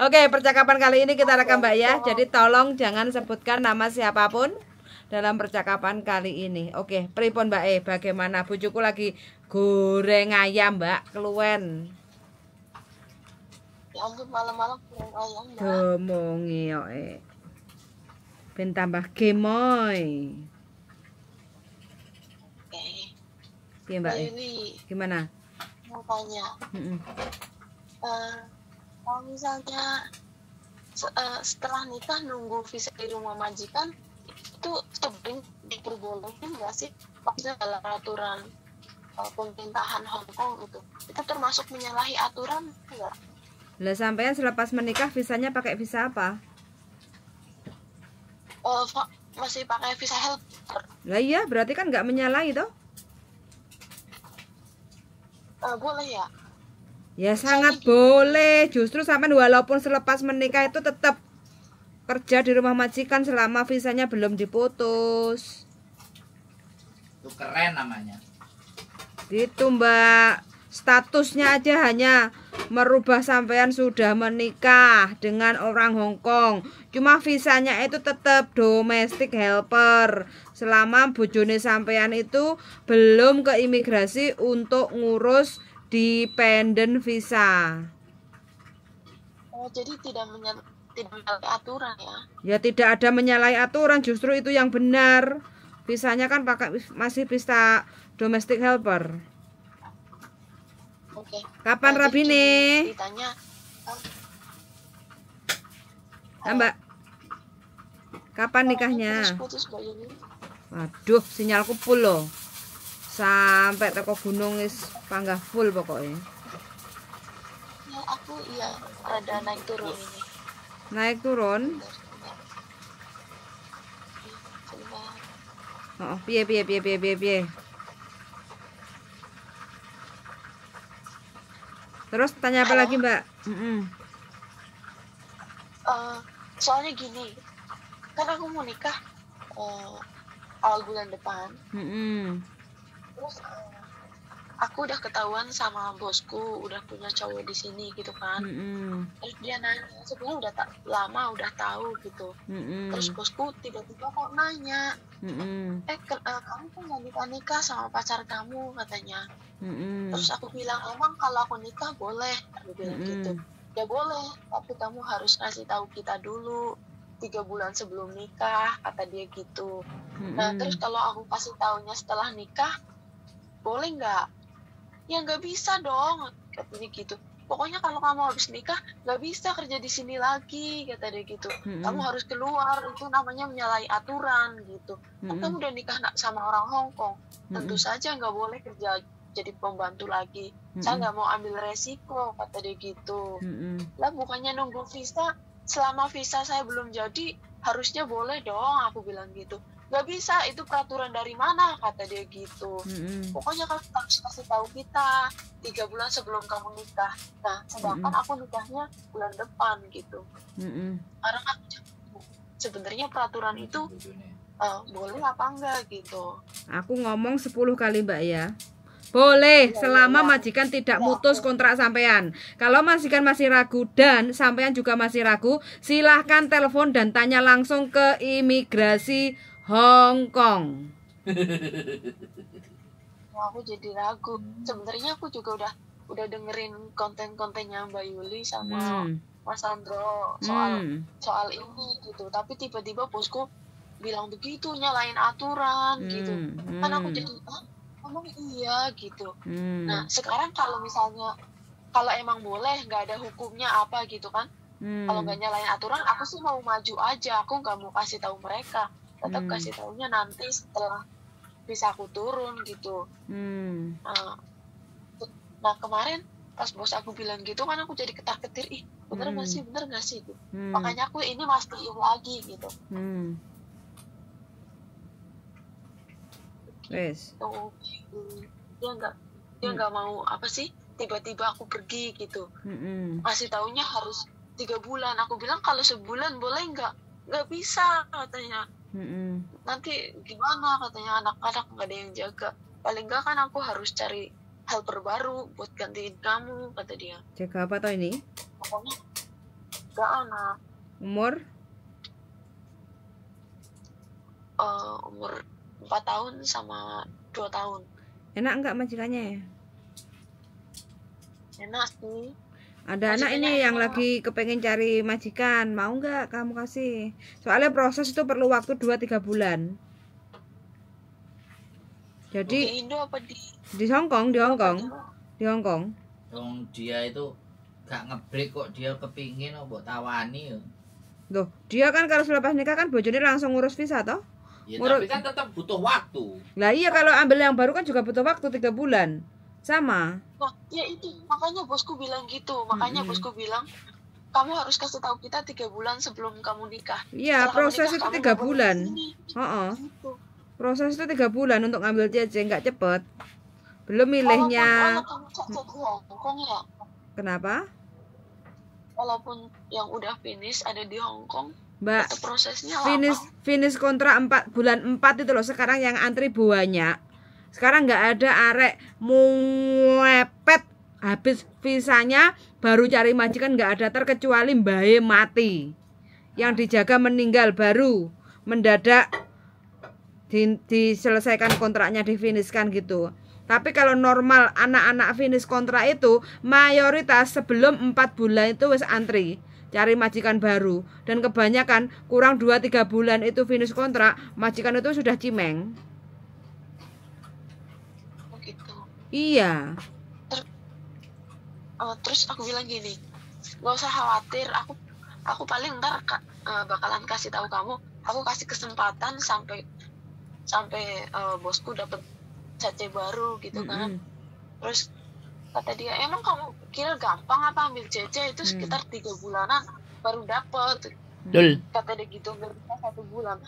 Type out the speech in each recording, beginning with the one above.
Oke, percakapan kali ini kita rekam Mbak ya. Jadi tolong jangan sebutkan nama siapapun dalam percakapan kali ini. Oke, pripun Mbak bagaimana? Bujuku lagi goreng ayam Mbak, keluwen. Ya ampun, malam-malam goreng ayam Mbak. Gomongi yo ben tambah gemoy. Oke. Piye Mbak? Yuli, Gimana? mau tanya. Kalau misalnya setelah nikah nunggu visa di rumah majikan itu sebenarnya diperbolehkan nggak sih? Maksudnya dalam aturan pemerintahan Hong Kong itu termasuk menyalahi aturan enggak? Lah sampean selepas menikah visanya pakai visa apa? Masih pakai visa helper. Lah iya, berarti kan nggak menyalahi toh? Boleh ya? Ya sangat boleh. Justru sampean walaupun selepas menikah itu tetap kerja di rumah majikan selama visanya belum diputus. Itu keren namanya. Gitu Mbak. Statusnya aja hanya merubah sampean sudah menikah dengan orang Hong Kong. Cuma visanya itu tetap domestic helper. Selama bojone sampean itu belum ke imigrasi untuk ngurus dependent visa. Jadi tidak menyalahi aturan ya? Ya tidak ada menyalahi aturan, justru itu yang benar. Visanya kan pakai masih visa domestic helper. Oke. Kapan Rabine? Ditanya. Mbak. Kapan nikahnya? Putus Mbak Yuli. Waduh, sinyalku full loh. Sampai teko gunung is panggah full pokoknya. Ya aku rada naik turun ini. Naik turun? Oh, piye. Terus tanya apa lagi Mbak? Soalnya gini, kan aku mau nikah awal bulan depan. Terus aku udah ketahuan sama bosku udah punya cowok di sini gitu kan. Terus dia nanya, sebenarnya udah lama udah tahu gitu. Terus bosku tiba-tiba kok nanya, kamu kan mau nikah sama pacar kamu katanya. Terus aku bilang, emang kalau aku nikah boleh? Aku bilang gitu. Ya boleh, tapi kamu harus kasih tahu kita dulu 3 bulan sebelum nikah, kata dia gitu. Nah terus kalau aku kasih taunya setelah nikah, boleh nggak? Ya nggak bisa dong, katanya gitu. Pokoknya kalau kamu habis nikah nggak bisa kerja di sini lagi, kata dia gitu. Kamu harus keluar, itu namanya menyalahi aturan gitu. Kan kamu udah nikah sama orang Hong Kong, tentu saja nggak boleh kerja jadi pembantu lagi. Saya nggak mau ambil resiko, kata dia gitu. Lah bukannya nunggu visa, selama visa saya belum jadi harusnya boleh dong, aku bilang gitu. Nggak bisa, itu peraturan dari mana, kata dia gitu. Pokoknya kamu harus kasih tahu kita 3 bulan sebelum kamu nikah. Nah sedangkan aku nikahnya bulan depan gitu. Karena kan sebenarnya peraturan itu boleh apa enggak gitu. Aku ngomong 10 kali Mbak ya. Boleh, selama majikan tidak mutus kontrak sampean. Kalau majikan masih ragu dan sampean juga masih ragu, silahkan telepon dan tanya langsung ke imigrasi Hong Kong. Aku jadi ragu. Sebenarnya aku juga udah dengerin konten-kontennya Mbak Yuli sama Mas Andro soal ini gitu. Tapi tiba-tiba bosku bilang begitu, nyalain aturan gitu. Kan aku jadi emang iya gitu. Nah sekarang kalau misalnya kalau emang boleh nggak ada hukumnya apa gitu kan, kalau nggak nyalain aturan aku sih mau maju aja, aku nggak mau kasih tahu mereka, tetap kasih taunya nanti setelah bisa aku turun gitu. Nah kemarin pas bos aku bilang gitu kan aku jadi ketar-ketir, ih bener nggak sih gitu. Makanya aku ini mastiin lagi gitu. Wes. Dia nggak mau apa sih, tiba-tiba aku pergi gitu. Masih taunya harus 3 bulan. Aku bilang kalau sebulan boleh nggak bisa katanya. Nanti gimana katanya, anak-anak nggak ada yang jaga. Paling nggak kan aku harus cari helper baru buat gantiin kamu, kata dia. Jaga apa toh ini? Pokoknya 3 anak. Umur? Umur 4 tahun sama 2 tahun. Enak enggak majikannya ya? Enak sih. Ada anak ini yang lagi kepengen cari majikan, mau nggak kamu kasih? Soalnya proses itu perlu waktu 2-3 bulan. Jadi di Indo apa di Hong Kong, di Hong Kong. Di Hong Kong. Dong dia itu gak ngebreak kok, dia kepingin kok tawani ya. Loh, dia kan kalau selepas nikah kan bojone langsung ngurus visa toh? Ya tapi kan tetap butuh waktu. Lah iya, kalau ambil yang baru kan juga butuh waktu 3 bulan. Sama. Nah, ya itu makanya bosku bilang gitu. Makanya bosku bilang kamu harus kasih tahu kita 3 bulan sebelum kamu nikah. Iya, Setelah proses nikah, itu kamu 3 nggak boleh bulan. kesini. Heeh. Gitu. Proses itu 3 bulan untuk ngambil CC, nggak cepet. Belum milihnya. Walaupun kamu cek di Hong Kong ya. Kenapa? Walaupun yang udah finish ada di Hong Kong, Mbak, tetap prosesnya lama. finish kontrak 4 bulan 4 itu loh. Sekarang yang antri banyak. Sekarang nggak ada arek muepet habis visanya baru cari majikan, nggak ada, terkecuali mbae mati. Yang dijaga meninggal baru mendadak diselesaikan kontraknya, difinishkan gitu. Tapi kalau normal anak-anak finish kontrak itu mayoritas sebelum 4 bulan itu wis antri cari majikan baru, dan kebanyakan kurang 2-3 bulan itu finish kontrak, majikan itu sudah cimeng. Gitu. Iya. Terus aku bilang gini, nggak usah khawatir, aku paling ntar bakalan kasih tahu kamu, aku kasih kesempatan sampai bosku dapat CC baru gitu kan. Terus kata dia, emang kamu kira gampang apa ambil CC itu sekitar 3 bulanan baru dapat. Kata dia gitu, baru 1 bulan.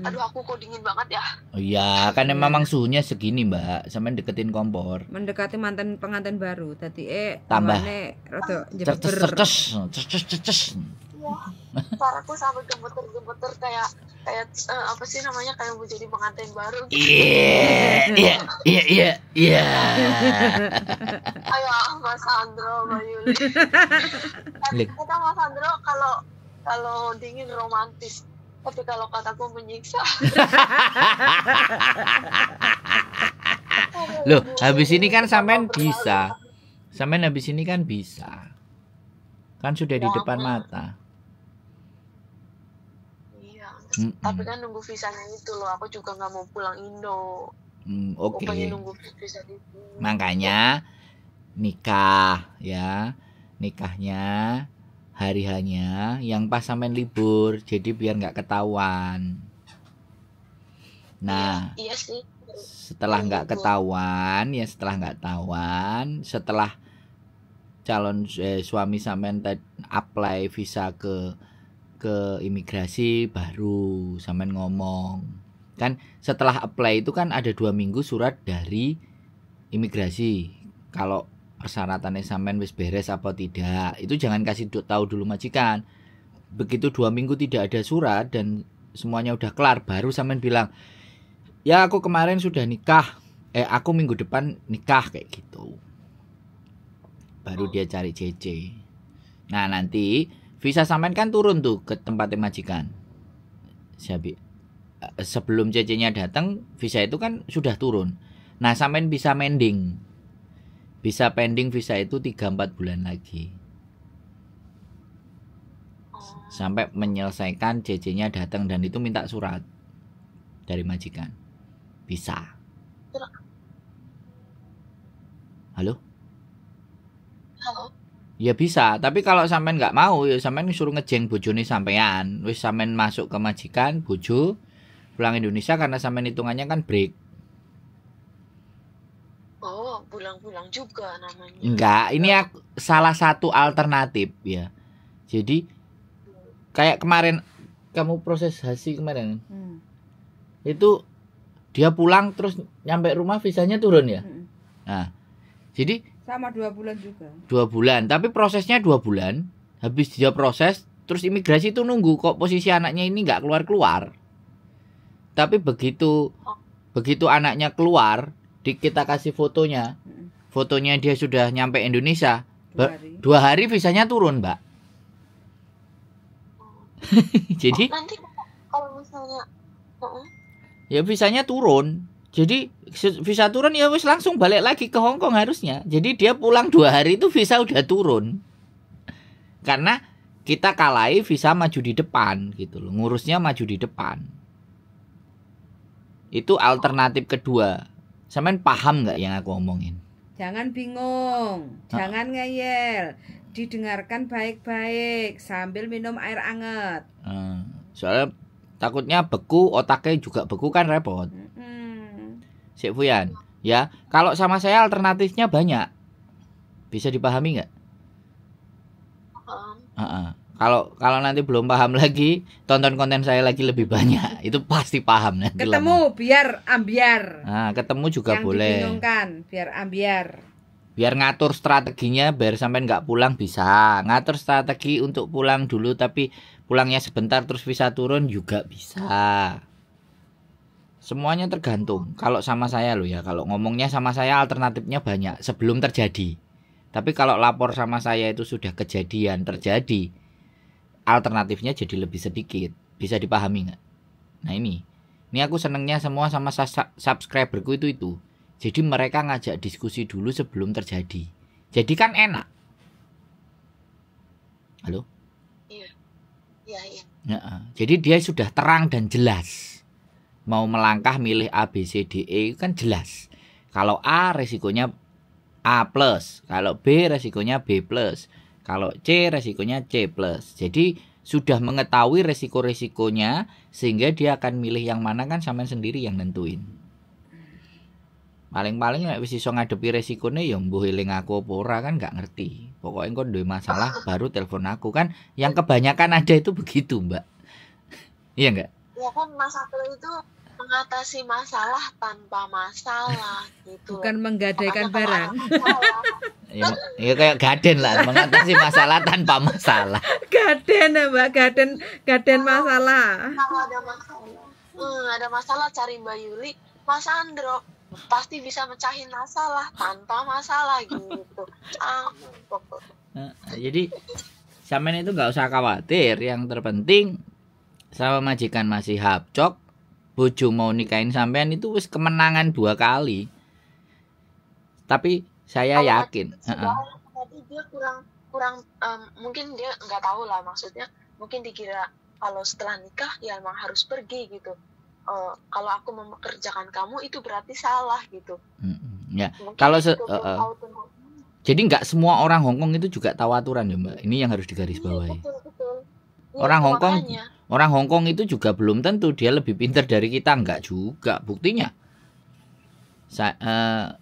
Aduh, aku kok dingin banget ya. Oh iya, kan memang suhunya segini, Mbak. Sampean deketin kompor. Mendekati mantan pengantin baru. Tadi tambah rada ceces. Wah, suaraku sampai gemeter-gemeter kayak apa sih namanya, kayak mau jadi pengantin baru gitu. Iya. Ayo Mas Sandro, Mbak Yuli. Kata Mas Sandro kalau dingin romantis, tapi kalau kataku menyiksa. Loh, habis ini kan sampean bisa. Sampean habis ini kan bisa. Kan sudah di depan mata. Tapi kan nunggu visanya itu loh, aku juga nggak mau pulang Indo. Oke. Nunggu visa di sini. Makanya nikah ya, nikahnya hari hanya yang pas sampean libur, jadi biar nggak ketahuan. Nah, iya sih. Setelah nggak ketahuan, setelah calon suami sampean apply visa ke imigrasi, baru sampean ngomong. Kan setelah apply itu kan ada 2 minggu surat dari imigrasi. Kalau persyaratannya sampean wis beres apa tidak, itu jangan kasih tahu dulu majikan. Begitu 2 minggu tidak ada surat dan semuanya udah kelar, baru sampean bilang, ya aku kemarin sudah nikah, aku minggu depan nikah, kayak gitu. Baru dia cari CC. Nah nanti visa sampean kan turun tuh ke tempatnya majikan. Sebelum CC-nya datang, visa itu kan sudah turun. Nah sampean bisa mending. Bisa pending visa itu 3-4 bulan lagi. Sampai menyelesaikan CC-nya datang, dan itu minta surat dari majikan. Bisa. Halo? Ya bisa, tapi kalau sampean nggak mau, ya sampean suruh ngejeng bojone sampean. Wis sampean masuk ke majikan, bojo pulang Indonesia, karena sampean hitungannya kan break. Oh, pulang-pulang juga namanya. Enggak, ini salah satu alternatif ya. Jadi kayak kemarin kamu proses hasil kemarin, itu dia pulang terus nyampe rumah visanya turun ya. Nah, jadi sama 2 bulan juga. 2 bulan, tapi prosesnya 2 bulan. Habis dia proses, terus imigrasi itu nunggu kok posisi anaknya ini nggak keluar. Tapi begitu anaknya keluar, kita kasih fotonya dia sudah nyampe Indonesia, 2 hari visanya turun, Mbak. Jadi nanti kalau misalnya ya visanya turun. Jadi visa turun ya wis langsung balik lagi ke Hong Kong harusnya. Jadi dia pulang 2 hari itu visa udah turun. Karena kita kalahi visa maju di depan gitu loh. Ngurusnya maju di depan. Itu alternatif kedua. Sampean paham nggak yang aku omongin? Jangan bingung, jangan ngeyel. Didengarkan baik-baik sambil minum air anget. Soalnya takutnya beku, otaknya juga beku kan repot. Sik Fuyan, ya kalau sama saya alternatifnya banyak. Bisa dipahami nggak? Kalau nanti belum paham lagi, tonton konten saya lagi lebih banyak. Itu pasti paham nanti. Ketemu lama. Biar ambiar. Nah, ketemu juga yang boleh. Dibingungkan, biar ambiar. Biar ngatur strateginya biar sampai nggak pulang bisa. Ngatur strategi untuk pulang dulu tapi pulangnya sebentar terus bisa turun juga bisa. Semuanya tergantung. Kalau sama saya loh ya, kalau ngomongnya sama saya alternatifnya banyak sebelum terjadi. Tapi kalau lapor sama saya itu sudah kejadian terjadi, alternatifnya jadi lebih sedikit. Bisa dipahami nggak? Nah ini aku senengnya semua sama subscriberku itu. Jadi mereka ngajak diskusi dulu sebelum terjadi. Jadi kan enak. Halo? Iya. Jadi dia sudah terang dan jelas. Mau melangkah milih A, B, C, D, E kan jelas. Kalau A resikonya A+, kalau B resikonya B+, kalau C resikonya C+. Jadi sudah mengetahui resiko-resikonya sehingga dia akan milih yang mana kan sampean sendiri yang nentuin. Paling-paling nek wis iso ngadepi resikone ya mbuh eling aku apa ora kan gak ngerti. Pokoknya kok duwe masalah baru telepon aku kan. Yang kebanyakan ada itu begitu, Mbak. Iya enggak? Ya kan Mas Satrio itu mengatasi masalah tanpa masalah gitu. Bukan menggadaikan barang. Ya kayak gaden lah, mengatasi masalah tanpa masalah. Gaden ya Mbak, gaden masalah. Kalau ada masalah cari Mbak Yuli, Mas Andro pasti bisa mecahin masalah tanpa masalah gitu. Jadi sampean itu nggak usah khawatir. Yang terpenting sama majikan masih hapcok, bojo mau nikahin sampean itu wis kemenangan 2 kali. Tapi saya yakin. Tapi dia kurang mungkin dia nggak tahu lah maksudnya. Mungkin dikira kalau setelah nikah ya emang harus pergi gitu. Kalau aku mempekerjakan kamu itu berarti salah gitu. Ya. Kalau jadi nggak semua orang Hongkong itu juga tahu aturan ya Mbak. Ini yang harus digarisbawahi. Betul. Orang Hongkong itu juga belum tentu dia lebih pintar dari kita, nggak juga. Buktinya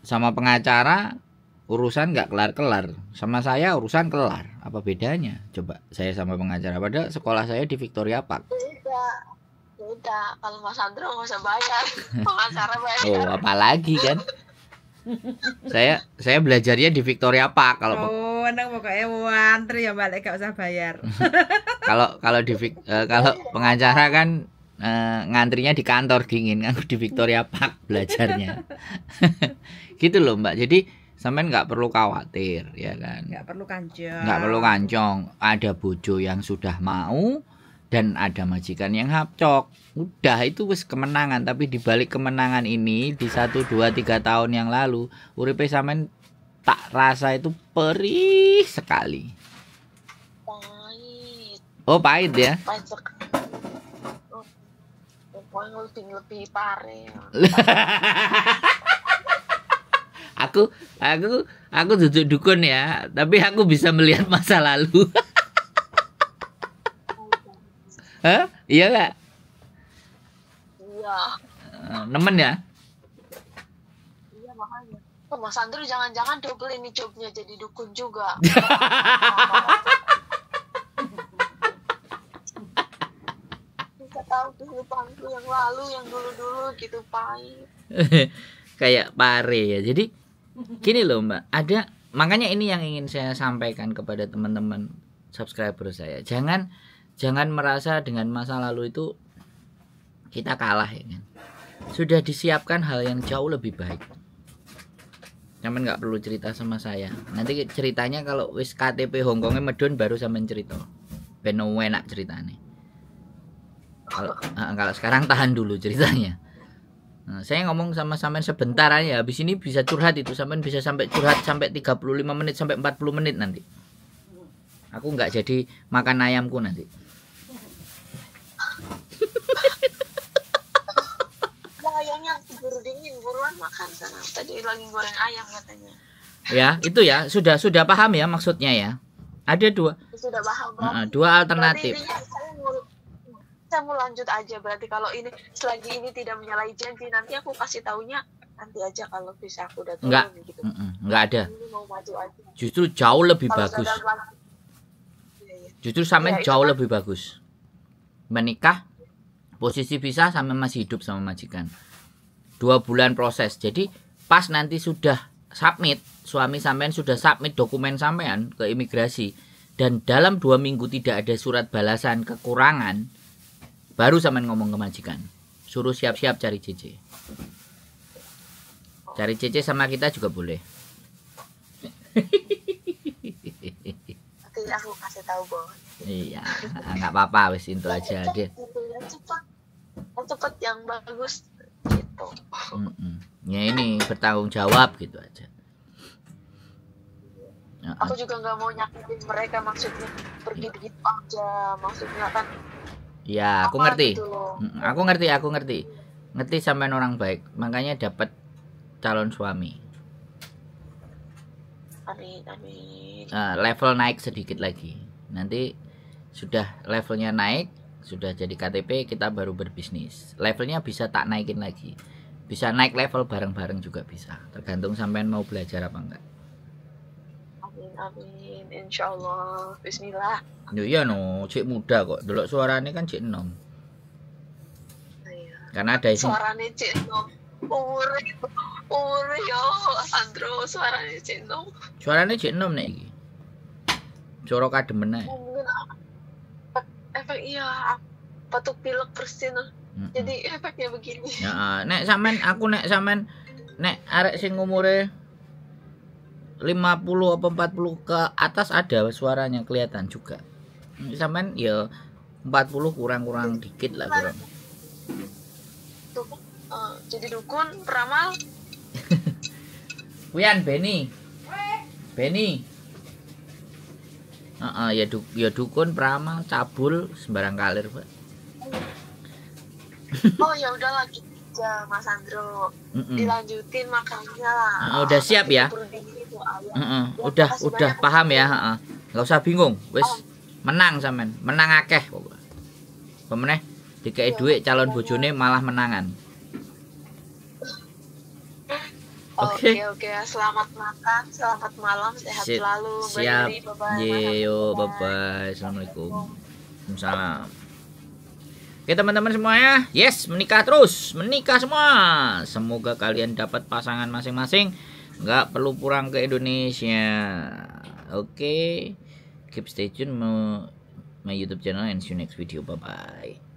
sama pengacara urusan nggak kelar-kelar, sama saya urusan kelar. Apa bedanya? Coba saya sama pengacara. Padahal sekolah saya di Victoria Park. Beda. Kalau Mas Andro nggak usah bayar, pengacara bayar. Oh, apalagi kan? Saya belajarnya di Victoria Park. Kalau nang pokoknya wantri ya balik gak usah bayar. kalau pengacara kan ngantrinya di kantor dingin, aku di Victoria Park belajarnya. Gitu loh Mbak. Jadi sampean nggak perlu khawatir ya kan. Nggak perlu kancong. Ada bojo yang sudah mau dan ada majikan yang hapcok. Udah itu wis kemenangan. Tapi di balik kemenangan ini di 1, 2, 3 tahun yang lalu uripe sampean tak rasa itu perih sekali. Pahit. Oh pahit ya. Pahit sekali. Pokoknya lebih pare. Aku duduk dukun ya, tapi aku bisa melihat masa lalu. Hah? Iya gak? Iya. Nemen ya? Iya makanya. Mas Andro jangan-jangan double ini jobnya jadi dukun juga. Bisa tahu kehidupanku yang lalu, yang dulu-dulu gitu pahit. Kayak pare ya. Jadi gini loh Mbak, makanya ini yang ingin saya sampaikan kepada teman-teman subscriber saya. Jangan merasa dengan masa lalu itu kita kalah ya kan. Sudah disiapkan hal yang jauh lebih baik. Sampeyan nggak perlu cerita sama saya. Nanti ceritanya kalau wis KTP Hongkongnya medun baru sampeyan cerita. Ben enak ceritane. Kalau sekarang tahan dulu ceritanya. Nah, saya ngomong sama sampean sebentar aja, habis ini bisa curhat itu, sampean bisa sampai curhat sampai 35 menit sampai 40 menit nanti. Aku nggak jadi makan ayamku nanti. Ayamnya keburu dingin, buruan makan sana. Tadi lagi goreng ayam katanya. Ya, itu ya, sudah paham ya maksudnya ya. Ada dua. Sudah paham. Dua alternatif. Saya mau lanjut aja, berarti kalau ini selagi ini tidak menyalahi janji, nanti aku kasih taunya nanti aja kalau bisa aku udah turun gitu. Enggak ada. Ini mau maju aja. Justru jauh lebih Kalau bagus. Iya. Justru sampean jauh kan? lebih bagus. Menikah, posisi pisah sampai masih hidup sama majikan. 2 bulan proses. Jadi pas nanti sudah submit, suami sampean sudah submit dokumen sampean ke imigrasi dan dalam 2 minggu tidak ada surat balasan kekurangan, baru sampean ngomong ke majikan. Suruh siap-siap cari CC. Cari CC sama kita juga boleh. Nanti aku kasih tahu, Bos. Iya, nggak apa-apa, wis itu aja deh. Cepat yang bagus gitu. Ya ini bertanggung jawab gitu aja. Aku juga nggak mau nyakitin mereka, maksudnya pergi begitu aja, maksudnya kan. Ya, aku ngerti. Gitu Aku ngerti. Ngerti sampean orang baik, makanya dapat calon suami. Amin. Level naik sedikit lagi. Nanti sudah levelnya naik, sudah jadi KTP, kita baru berbisnis. Levelnya bisa tak naikin lagi. Bisa naik level bareng-bareng juga bisa. Tergantung sampean mau belajar apa enggak. Amin. Insyaallah. Bismillah. Iya no, cik muda kok. Delok suaranya kan cik enom. Iya. Karena ada isi. Suaranya cik enom. Umur yo, Sandro, suaranya cik enom. Suaranya cik enom nek iki. Coro kademen ae. Mungkin efek iya, batuk pilek persin. Jadi efeknya begini. Ya, nek sampean nek arek sing umure 50 apa 40 ke atas ada suaranya kelihatan juga. Sampean ya 40 kurang dikit lah kurang. Jadi dukun, peramal. Wian Beni. Ya dukun, peramal, cabul, sembarang kalir, Pak. Oh ya udahlah gitu aja, Mas Andro. Dilanjutin makannya lah. Udah siap ya? Udah paham ya, Nggak usah bingung, wis menang sampean, menang akeh pokoknya. Pemeneh dikai duit calon bojone malah menangan. Oke, selamat makan, selamat malam, sehat selalu. Siap. Bye-bye. Bye-bye. Assalamualaikum. Waalaikumsalam. Oke teman-teman semuanya, yes, menikah terus, menikah semua. Semoga kalian dapat pasangan masing-masing, nggak perlu pulang ke Indonesia. Oke, keep stay tune my YouTube channel and see you next video. Bye bye.